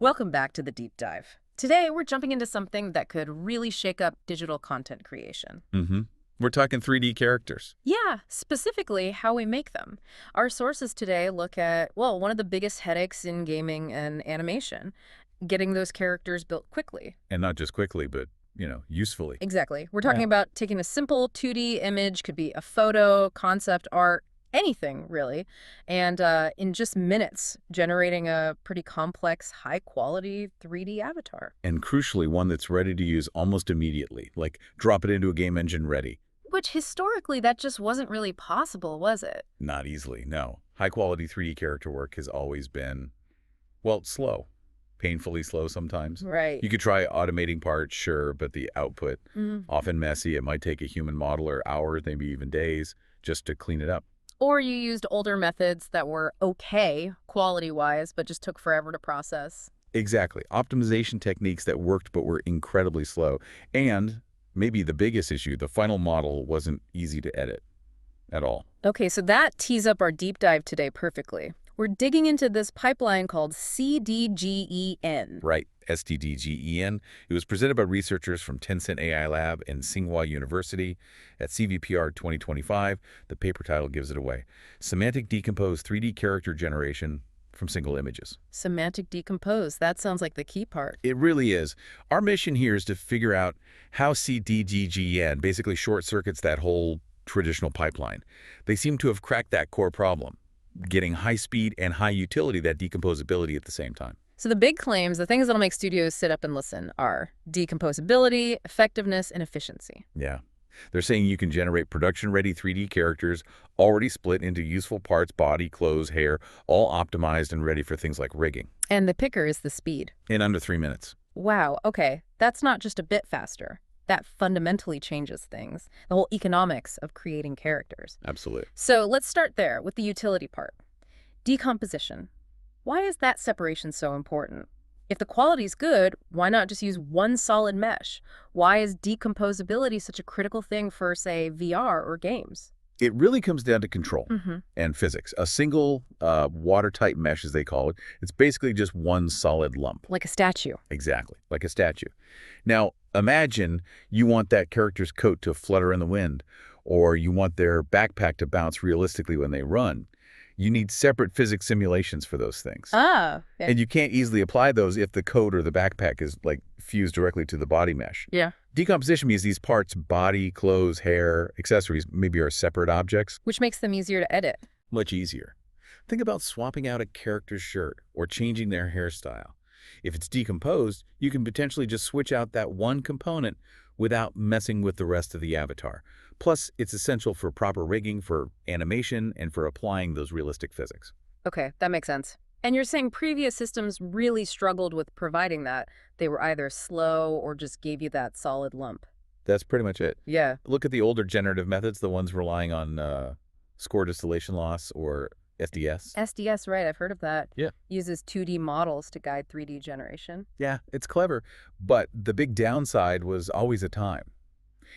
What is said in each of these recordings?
Welcome back to the deep dive. Today, we're jumping into something that could really shake up digital content creation. Mm-hmm. We're talking 3D characters. Yeah, specifically how we make them. Our sources today look at, well, one of the biggest headaches in gaming and animation, getting those characters built quickly. And not just quickly, but, usefully. Exactly. We're Yeah. talking about taking a simple 2D image, could be a photo, concept art, anything really, and in just minutes, generating a pretty complex, high-quality 3D avatar. And crucially, one that's ready to use almost immediately. Like, drop it into a game engine ready. Which historically, that just wasn't really possible, was it? Not easily, no. High-quality 3D character work has always been, well, slow. Painfully slow sometimes. Right. You could try automating parts, sure, but the output, Mm. often messy. It might take a human modeler hours, maybe even days, just to clean it up. Or you used older methods that were okay, quality-wise, but just took forever to process. Exactly. Optimization techniques that worked but were incredibly slow. And maybe the biggest issue, the final model wasn't easy to edit at all. Okay, so that tees up our deep dive today perfectly. We're digging into this pipeline called StdGEN. Right, StdGEN. It was presented by researchers from Tencent AI Lab and Tsinghua University at CVPR 2025. The paper title gives it away. Semantic-Decomposed 3D character generation from single images. Semantic-Decomposed, that sounds like the key part. It really is. Our mission here is to figure out how StdGEN basically short-circuits that whole traditional pipeline. They seem to have cracked that core problem, getting high speed and high utility, that decomposability at the same time. So the big claims, the things that'll make studios sit up and listen, are decomposability, effectiveness, and efficiency. Yeah. They're saying you can generate production-ready 3D characters already split into useful parts, body, clothes, hair, all optimized and ready for things like rigging. And the picker is the speed. In under 3 minutes. Wow, okay, that's not just a bit faster. That fundamentally changes things, the whole economics of creating characters. Absolutely. So let's start there with the utility part. Decomposition. Why is that separation so important? If the quality's good, why not just use one solid mesh? Why is decomposability such a critical thing for, say, VR or games? It really comes down to control Mm-hmm. and physics. A single watertight mesh, as they call it, it's basically just one solid lump. Like a statue. Exactly, like a statue. Now, imagine you want that character's coat to flutter in the wind, or you want their backpack to bounce realistically when they run. You need separate physics simulations for those things. Ah, And you can't easily apply those if the coat or the backpack is, like, fused directly to the body mesh. yeah. Decomposition means these parts, body, clothes, hair, accessories, maybe are separate objects. Which makes them easier to edit. Much easier. Think about swapping out a character's shirt or changing their hairstyle. If it's decomposed, you can potentially just switch out that one component without messing with the rest of the avatar. Plus, it's essential for proper rigging, for animation, and for applying those realistic physics. Okay, that makes sense. And you're saying previous systems really struggled with providing that. They were either slow or just gave you that solid lump. That's pretty much it. Yeah. Look at the older generative methods, the ones relying on score distillation loss or SDS. SDS, right, I've heard of that. Yeah. Uses 2D models to guide 3D generation. Yeah, it's clever, but the big downside was always the time.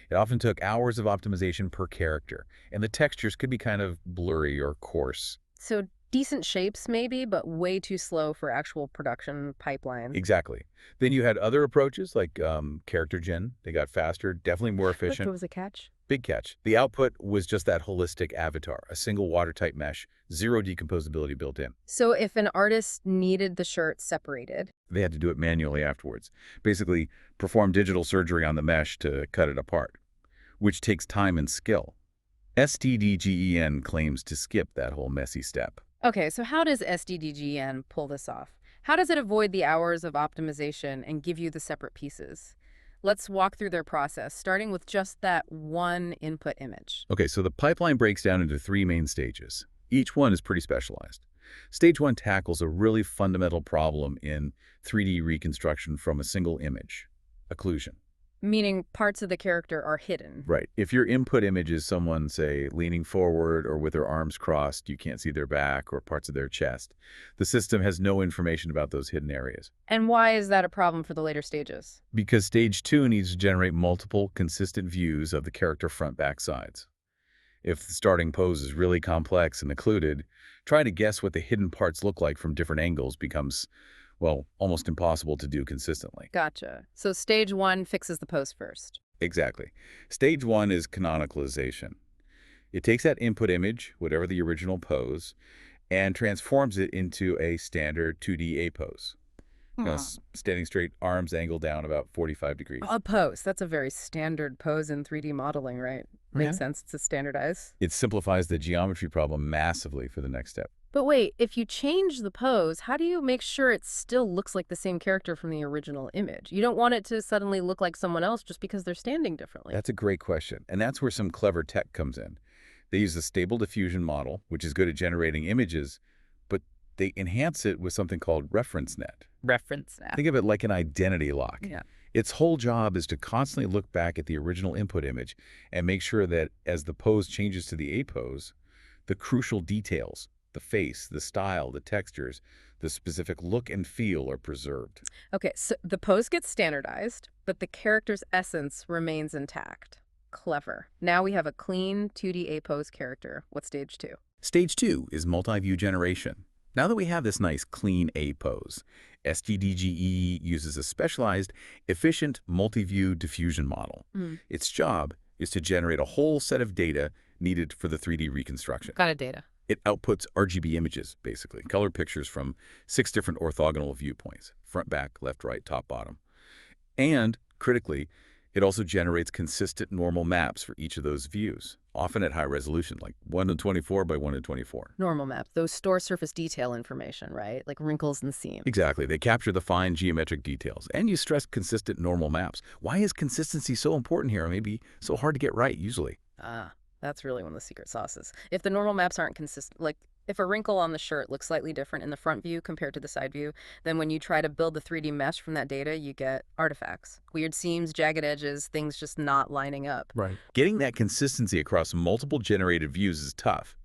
It often took hours of optimization per character, and the textures could be kind of blurry or coarse. So decent shapes maybe, but way too slow for actual production pipeline. Exactly. Then you had other approaches like character gen. They got faster, definitely more What efficient. was a catch? Big catch. The output was just that holistic avatar, a single watertight mesh, zero decomposability built in. So if an artist needed the shirt separated, They had to do it manually afterwards. Basically, perform digital surgery on the mesh to cut it apart, which takes time and skill. StdGEN claims to skip that whole messy step. okay, so how does StdGEN pull this off? How does it avoid the hours of optimization and give you the separate pieces? Let's walk through their process, starting with just that one input image. Okay, so the pipeline breaks down into 3 main stages. Each one is pretty specialized. Stage 1 tackles a really fundamental problem in 3D reconstruction from a single image, occlusion. Meaning parts of the character are hidden. Right. If your input image is someone, say, leaning forward or with their arms crossed, you can't see their back or parts of their chest. The system has no information about those hidden areas. And why is that a problem for the later stages? Because stage 2 needs to generate multiple, consistent views of the character front back sides. If the starting pose is really complex and occluded, trying to guess what the hidden parts look like from different angles becomes, well, almost impossible to do consistently. Gotcha. So stage one fixes the pose first. Exactly. Stage one is canonicalization. It takes that input image, whatever the original pose, and transforms it into a standard 2D A pose. Standing straight, arms angled down about 45 degrees. A pose. That's a very standard pose in 3D modeling, right? Makes Yeah. sense to standardize. It simplifies the geometry problem massively for the next step. But wait, if you change the pose, how do you make sure it still looks like the same character from the original image? You don't want it to suddenly look like someone else just because they're standing differently. That's a great question, and that's where some clever tech comes in. They use the Stable Diffusion model, which is good at generating images, but they enhance it with something called reference net. Reference now. Think of it like an identity lock. Yeah. Its whole job is to constantly look back at the original input image and make sure that as the pose changes to the A pose, the crucial details, the face, the style, the textures, the specific look and feel are preserved. Okay, so the pose gets standardized, but the character's essence remains intact. Clever. Now we have a clean 2D A pose character. What's stage two? Stage 2 is multi-view generation. Now that we have this nice clean A pose, StdGE uses a specialized, efficient multi-view diffusion model. Its job is to generate a whole set of data needed for the 3D reconstruction. Kind of data. It outputs RGB images, basically, color pictures from 6 different orthogonal viewpoints, front, back, left, right, top, bottom. And, critically, it also generates consistent normal maps for each of those views, often at high resolution, like 1 to 24 by 1 to 24. Normal map. Those store surface detail information, right? Like wrinkles and seams. Exactly. They capture the fine geometric details. And you stress consistent normal maps. Why is consistency so important here? Maybe so hard to get right, usually. That's really one of the secret sauces. If the normal maps aren't consistent, like if a wrinkle on the shirt looks slightly different in the front view compared to the side view, then when you try to build the 3D mesh from that data, you get artifacts. Weird seams, jagged edges, things just not lining up. Right. Getting that consistency across multiple generated views is tough.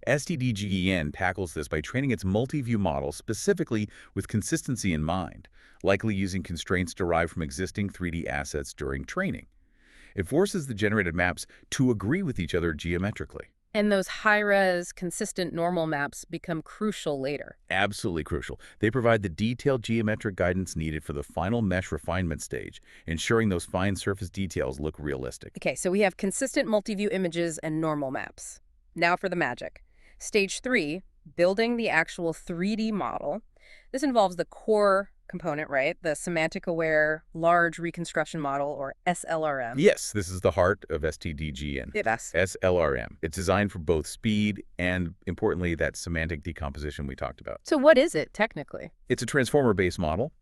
StdGEN tackles this by training its multi-view model specifically with consistency in mind, likely using constraints derived from existing 3D assets during training. It forces the generated maps to agree with each other geometrically. And those high-res, consistent normal maps become crucial later. Absolutely crucial. They provide the detailed geometric guidance needed for the final mesh refinement stage, ensuring those fine surface details look realistic. Okay, so we have consistent multi-view images and normal maps. Now for the magic. Stage 3, building the actual 3D model. This involves the core component, right? The semantic-aware large reconstruction model, or SLRM. Yes, this is the heart of StdGEN. Yes. SLRM. It's designed for both speed and, importantly, that semantic decomposition we talked about. So what is it, technically? It's a transformer-based model.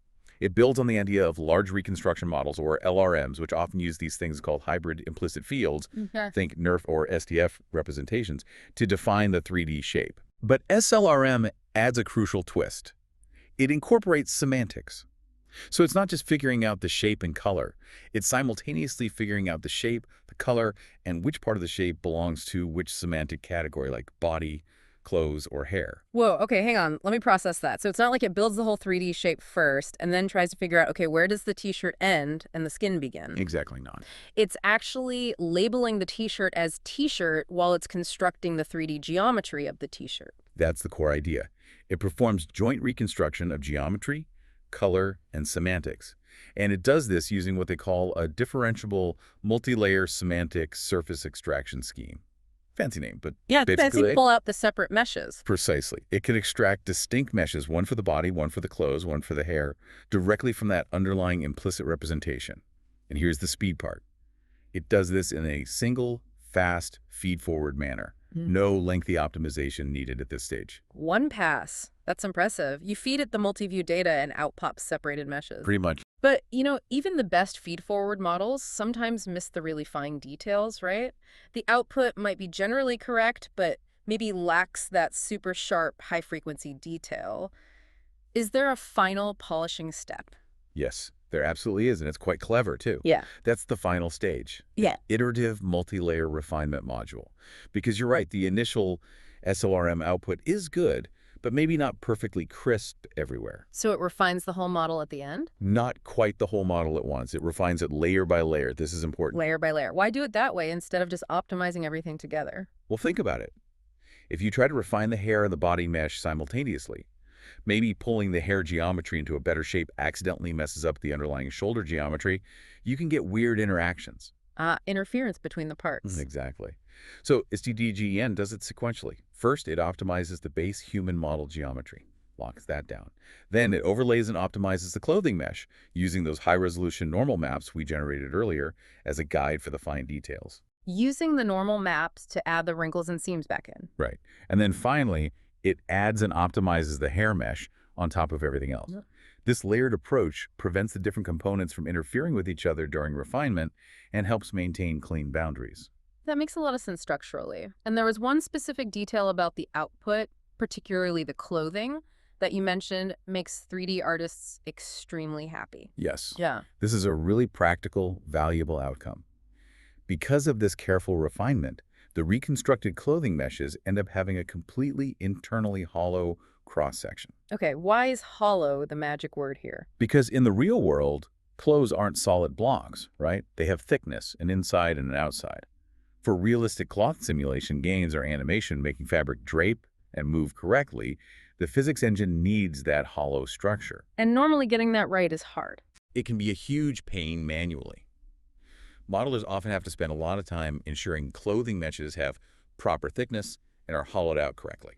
It builds on the idea of large reconstruction models, or LRMs, which often use these things called hybrid implicit fields, think NERF or SDF representations, to define the 3D shape. But SLRM adds a crucial twist. It incorporates semantics. So it's not just figuring out the shape and color. It's simultaneously figuring out the shape, the color, and which part of the shape belongs to which semantic category, like body, clothes, or hair. Whoa, okay, hang on. Let me process that. So it's not like it builds the whole 3D shape first and then tries to figure out, okay, where does the t-shirt end and the skin begin? Exactly not. It's actually labeling the t-shirt as t-shirt while it's constructing the 3D geometry of the t-shirt. That's the core idea. It performs joint reconstruction of geometry, color, and semantics. And it does this using what they call a differentiable multi-layer semantic surface extraction scheme. Fancy name, but yeah, it's fancy. basically Pull out the separate meshes. Precisely. It can extract distinct meshes, one for the body, one for the clothes, one for the hair, directly from that underlying implicit representation. And here's the speed part. It does this in a single, fast, feed-forward manner. No lengthy optimization needed at this stage. One pass. That's impressive. You feed it the multi-view data and out pops separated meshes. Pretty much. But, you know, even the best feed-forward models sometimes miss the really fine details, right? The output might be generally correct, but maybe lacks that super sharp, high-frequency detail. Is there a final polishing step? Yes, there absolutely is, and it's quite clever, too. Yeah. That's the final stage. Yeah. Iterative multi-layer refinement module. Because you're right, the initial SLRM output is good, but maybe not perfectly crisp everywhere. So it refines the whole model at the end? Not quite the whole model at once. It refines it layer by layer. This is important. Layer by layer. Why do it that way instead of just optimizing everything together? Well, think about it. If you try to refine the hair and the body mesh simultaneously, Maybe pulling the hair geometry into a better shape accidentally messes up the underlying shoulder geometry. You can get weird interactions. Interference between the parts. Exactly. So StdGEN does it sequentially. First, it optimizes the base human model geometry, locks that down. Then it overlays and optimizes the clothing mesh using those high-resolution normal maps we generated earlier as a guide for the fine details. Using the normal maps to add the wrinkles and seams back in. Right. And then finally, it adds and optimizes the hair mesh on top of everything else. Yep. This layered approach prevents the different components from interfering with each other during refinement and helps maintain clean boundaries. That makes a lot of sense structurally. And there was one specific detail about the output, particularly the clothing, that you mentioned makes 3D artists extremely happy. Yes. Yeah. This is a really practical, valuable outcome. Because of this careful refinement, the reconstructed clothing meshes end up having a completely internally hollow cross-section. Okay, why is hollow the magic word here? Because in the real world, clothes aren't solid blocks, right? They have thickness, an inside and an outside. For realistic cloth simulation games or animation making fabric drape and move correctly, the physics engine needs that hollow structure. And normally getting that right is hard. It can be a huge pain manually. Modelers often have to spend a lot of time ensuring clothing meshes have proper thickness and are hollowed out correctly.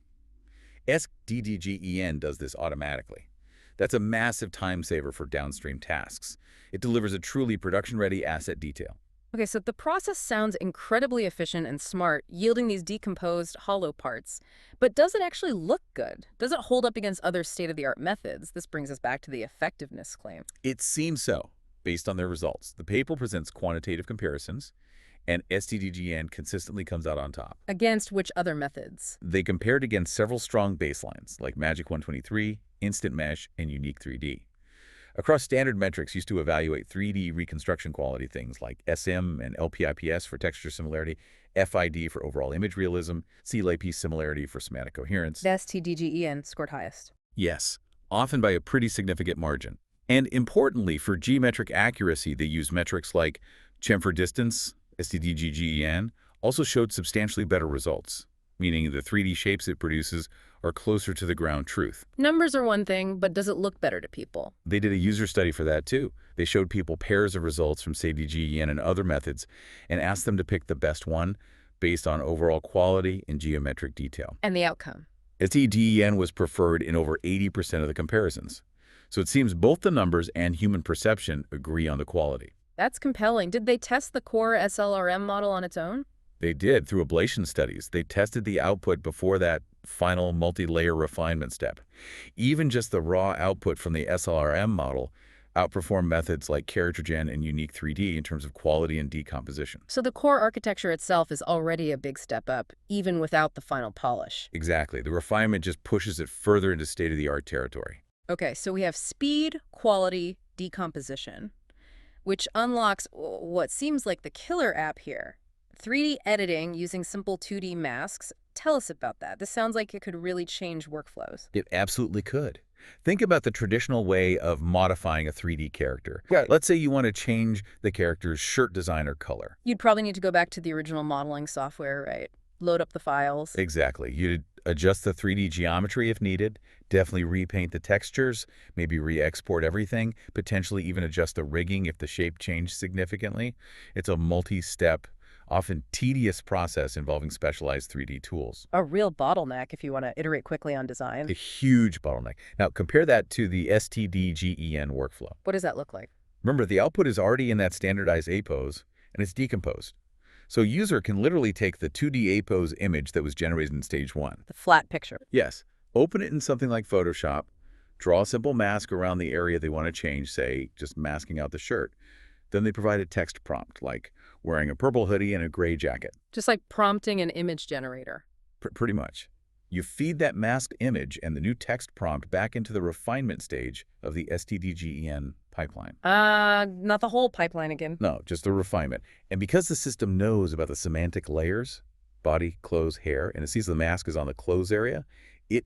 StdGEN does this automatically. That's a massive time saver for downstream tasks. It delivers a truly production-ready asset detail. Okay, so the process sounds incredibly efficient and smart, yielding these decomposed hollow parts. But does it actually look good? Does it hold up against other state-of-the-art methods? This brings us back to the effectiveness claim. It seems so, based on their results. The paper presents quantitative comparisons, and StdGEN consistently comes out on top. Against which other methods? They compared against several strong baselines, like Magic 123, Instant Mesh, and Unique 3D. Across standard metrics used to evaluate 3D reconstruction quality, things like SM and LPIPS for texture similarity, FID for overall image realism, CLAP similarity for semantic coherence. The StdGEN scored highest. Yes, often by a pretty significant margin. And importantly, for geometric accuracy, they use metrics like chamfer distance. StdGEN also showed substantially better results, meaning the 3D shapes it produces are closer to the ground truth. Numbers are one thing, but does it look better to people? They did a user study for that too. They showed people pairs of results from StdGEN and other methods and asked them to pick the best one based on overall quality and geometric detail. And the outcome? StdGEN was preferred in over 80% of the comparisons. So it seems both the numbers and human perception agree on the quality. That's compelling. Did they test the core SLRM model on its own? They did, through ablation studies. They tested the output before that final multi-layer refinement step. Even just the raw output from the SLRM model outperformed methods like StdGEN and Unique 3D in terms of quality and decomposition. So the core architecture itself is already a big step up, even without the final polish. Exactly. The refinement just pushes it further into state-of-the-art territory. Okay, so we have speed, quality, decomposition, which unlocks what seems like the killer app here. 3D editing using simple 2D masks. Tell us about that. This sounds like it could really change workflows. It absolutely could. Think about the traditional way of modifying a 3D character. Let's say you want to change the character's shirt design or color. You'd probably need to go back to the original modeling software, right? Load up the files. Exactly. You'd adjust the 3D geometry if needed, definitely repaint the textures, maybe re-export everything, potentially even adjust the rigging if the shape changed significantly. It's a multi-step, often tedious process involving specialized 3D tools. A real bottleneck if you want to iterate quickly on design. A huge bottleneck. Now, compare that to the StdGEN workflow. What does that look like? Remember, the output is already in that standardized APOS, and it's decomposed. So a user can literally take the 2D APOS image that was generated in stage 1. The flat picture. Yes. Open it in something like Photoshop, draw a simple mask around the area they want to change, say, just masking out the shirt. Then they provide a text prompt, like wearing a purple hoodie and a gray jacket. Just like prompting an image generator. Pretty much. You feed that masked image and the new text prompt back into the refinement stage of the StdGEN pipeline. Not the whole pipeline again. No, just the refinement. And because the system knows about the semantic layers, body, clothes, hair, and it sees the mask is on the clothes area, it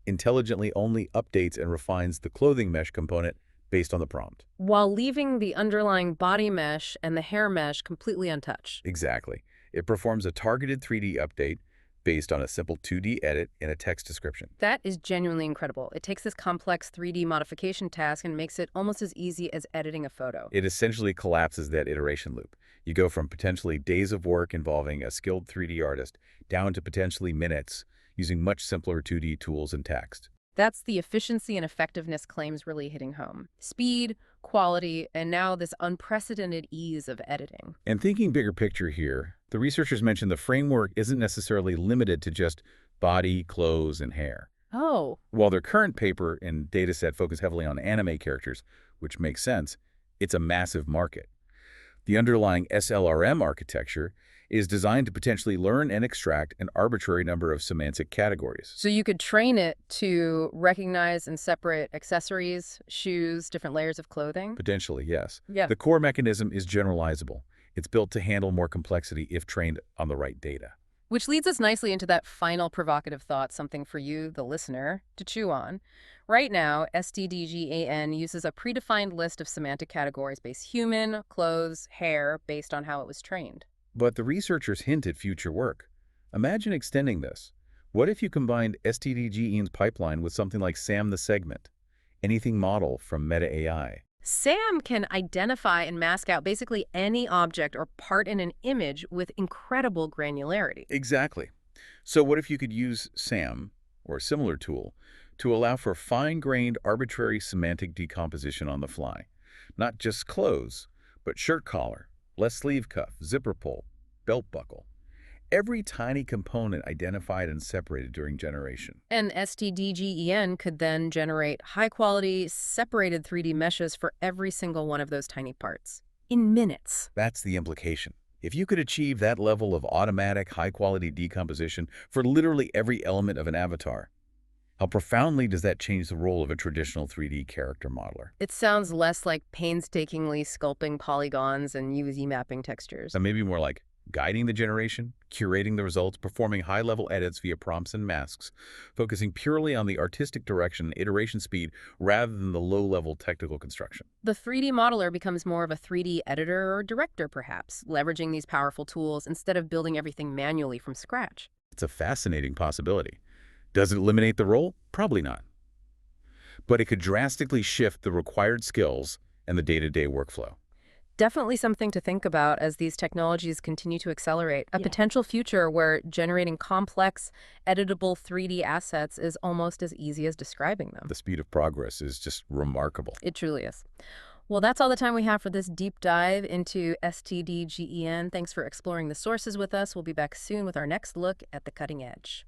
intelligently only updates and refines the clothing mesh component based on the prompt. While leaving the underlying body mesh and the hair mesh completely untouched. Exactly. It performs a targeted 3D update, based on a simple 2D edit and a text description. That is genuinely incredible. It takes this complex 3D modification task and makes it almost as easy as editing a photo. It essentially collapses that iteration loop. You go from potentially days of work involving a skilled 3D artist down to potentially minutes using much simpler 2D tools and text. That's the efficiency and effectiveness claims really hitting home. Speed, quality, and now this unprecedented ease of editing. And thinking bigger picture here, the researchers mentioned the framework isn't necessarily limited to just body, clothes, and hair. Oh, While their current paper and dataset focus heavily on anime characters, which makes sense, it's a massive market. The underlying SLRM architecture is designed to potentially learn and extract an arbitrary number of semantic categories. so you could train it to recognize and separate accessories, shoes, different layers of clothing? Potentially, yes. Yeah. The core mechanism is generalizable. It's built to handle more complexity if trained on the right data. Which leads us nicely into that final provocative thought, something for you, the listener, to chew on. Right now, StdGEN uses a predefined list of semantic categories based human, clothes, hair, based on how it was trained. But the researchers hint at future work. Imagine extending this. What if you combined StdGEN's pipeline with something like SAM the segment, anything model from Meta AI? SAM can identify and mask out basically any object or part in an image with incredible granularity. Exactly. So what if you could use SAM, or a similar tool, to allow for fine-grained arbitrary semantic decomposition on the fly? Not just clothes, but shirt collar, left sleeve cuff, zipper pull, belt buckle. Every tiny component identified and separated during generation. And StdGEN could then generate high-quality, separated 3D meshes for every single one of those tiny parts in minutes. That's the implication. If you could achieve that level of automatic, high-quality decomposition for literally every element of an avatar, how profoundly does that change the role of a traditional 3D character modeler? It sounds less like painstakingly sculpting polygons and UV mapping textures. So maybe more like guiding the generation, curating the results, performing high-level edits via prompts and masks, focusing purely on the artistic direction and iteration speed rather than the low-level technical construction. The 3D modeler becomes more of a 3D editor or director, perhaps, leveraging these powerful tools instead of building everything manually from scratch. It's a fascinating possibility. Does it eliminate the role? Probably not. But it could drastically shift the required skills and the day-to-day workflow. Definitely something to think about as these technologies continue to accelerate. A potential future where generating complex, editable 3D assets is almost as easy as describing them. The speed of progress is just remarkable. It truly is. Well, that's all the time we have for this deep dive into StdGEN. Thanks for exploring the sources with us. We'll be back soon with our next look at the cutting edge.